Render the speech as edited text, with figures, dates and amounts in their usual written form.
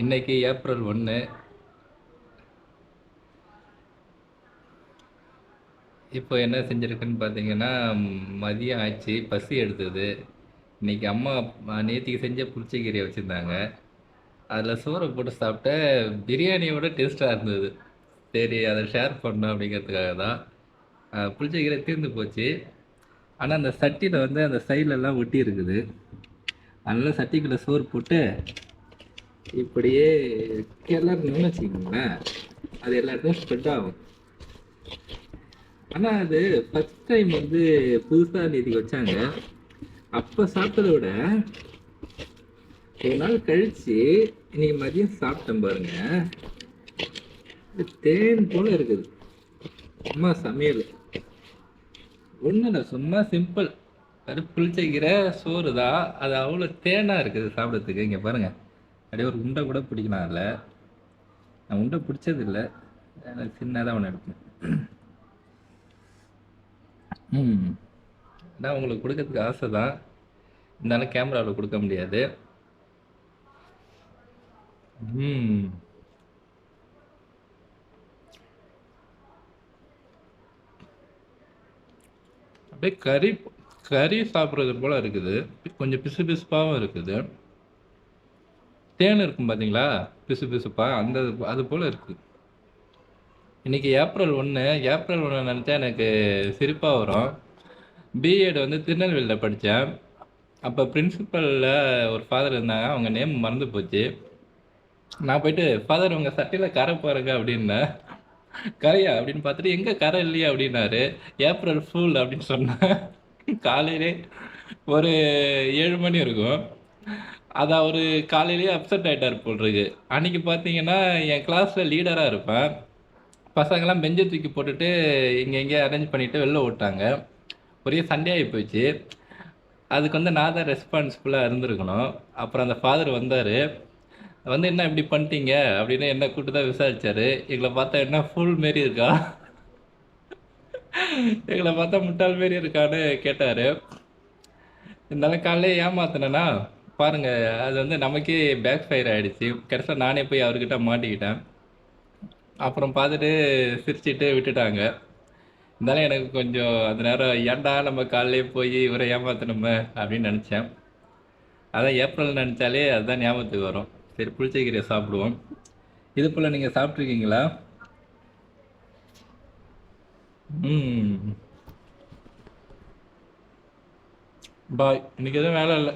இன்னைக்கு ஏப்ரல் 1. இப்போ என்ன செஞ்சுருக்குன்னு பார்த்தீங்கன்னா, மதியம் ஆச்சு, பசி எடுத்தது. இன்னைக்கு அம்மா நேத்திக்கு செஞ்ச புளிச்சக்கீரையை வச்சுருந்தாங்க. அதில் சோறை போட்டு சாப்பிட்டேன். பிரியாணியோட டேஸ்ட்டாக இருந்தது. சரி, அதை ஷேர் பண்ணணும் அப்படிங்கிறதுக்காக தான். புளிச்சக்கீரை தீர்ந்து போச்சு. ஆனால் அந்த சட்டியில் வந்து அந்த சைட்லலாம் ஒட்டி இருக்குது. அதனால சட்டிக்குள்ளே சோறு போட்டு இப்படியே கிளறணும்னு வச்சுக்கோங்களேன், அது எல்லா இடத்துலையும் ஸ்ப்ரெட் ஆகும். ஆனா அது ஃபர்ஸ்ட் டைம் வந்து புதுசா நேத்திக்கு வச்சாங்க. அப்ப சாப்பிட்டதை விட ஒரு நாள் கழிச்சு இன்னைக்கு மதியம் சாப்பிட்டேன் பாருங்க, இது தேன் போல இருக்குது. அம்மா சமையல் ஒன்றும் இல்லை, சும்மா சிம்பிள். வெறும் புளிச்சக்கீரை சோறு தான், அது அவ்வளோ தேனா இருக்குது சாப்பிட்றதுக்கு. இங்கே பாருங்க, அப்படியே ஒரு உண்டை கூட பிடிக்கலாம். அதில் நான் உண்டை பிடிச்சது இல்லை, எனக்கு சின்னதாக ஒன்று எடுப்பேன். ம் நான் உங்களுக்கு கொடுக்கறதுக்கு ஆசை தான், இருந்தாலும் கேமராவில் கொடுக்க முடியாது. ம் அப்படியே கறி கறி சாப்பிட்றது போல இருக்குது. கொஞ்சம் பிசு பிசுப்பாகவும் இருக்குது. தேன் இருக்கும் பார்த்தீங்களா, பிசு பிசுப்பா அந்த அது போல் இருக்குது. இன்னைக்கு ஏப்ரல் 1. ஏப்ரல் 1 நினச்சா எனக்கு சிரிப்பாக வரும். பிஎட் வந்து திருநெல்வேலியில் படித்தேன். அப்போ பிரின்சிபலில் ஒரு ஃபாதர் இருந்தாங்க, அவங்க நேம் மறந்து போச்சு. நான் போயிட்டு, ஃபாதர் உங்கள் சட்டையில் கரை பாருங்க அப்படின்னேன். கரையா அப்படின்னு பார்த்துட்டு, எங்கே கரை இல்லையா அப்படின்னாரு. ஏப்ரல் ஃபுல் அப்படின்னு சொன்னேன். காலையிலே ஒரு 7 மணி இருக்கும். அது அவர் காலையிலேயே அப்செட் ஆகிட்டார் போல் இருக்கு. அன்னைக்கு பார்த்தீங்கன்னா என் கிளாஸில் லீடராக இருப்பேன். பசங்கள்லாம் பெஞ்சை தூக்கி போட்டுட்டு இங்கே எங்கேயே அரேஞ்ச் பண்ணிவிட்டு வெளில விட்டாங்க. ஒரே சண்டே ஆகி போச்சு. அதுக்கு வந்து நான் தான் ரெஸ்பான்சிபிளாக இருந்திருக்கணும். அப்புறம் அந்த ஃபாதர் வந்தார். வந்து என்ன இப்படி பண்ணிட்டீங்க அப்படின்னு என்ன கூப்பிட்டு தான் விசாரிச்சாரு. எங்களை பார்த்தா என்ன ஃபுல் மாரி இருக்கா, எங்களை பார்த்தா முட்டாள் மாரி இருக்கான்னு கேட்டார். இருந்தாலும் காலையிலே ஏமாத்தினேன்னா பாருங்க, அது வந்து நமக்கே பேக் ஃபயர் ஆகிடுச்சு. கடைசியில் நானே போய் அவர்கிட்ட மாட்டிக்கிட்டேன். அப்புறம் பார்த்துட்டு சிரிச்சிட்டு விட்டுட்டாங்க. இருந்தாலும் எனக்கு கொஞ்சம் அந்த நேரம் ஏன்டா நம்ம காலையிலே போய் இவரை ஏமாத்தணுமே அப்படின்னு நினச்சேன். அதான் ஏப்ரல் நினச்சாலே அதுதான் ஞாபகத்துக்கு வரும். சரி, புளிச்சக்கீரையை சாப்பிடுவோம். இது போல் நீங்கள் சாப்பிட்ருக்கீங்களா? ம் பாய். இன்னைக்கு எதுவும் வேலை இல்லை.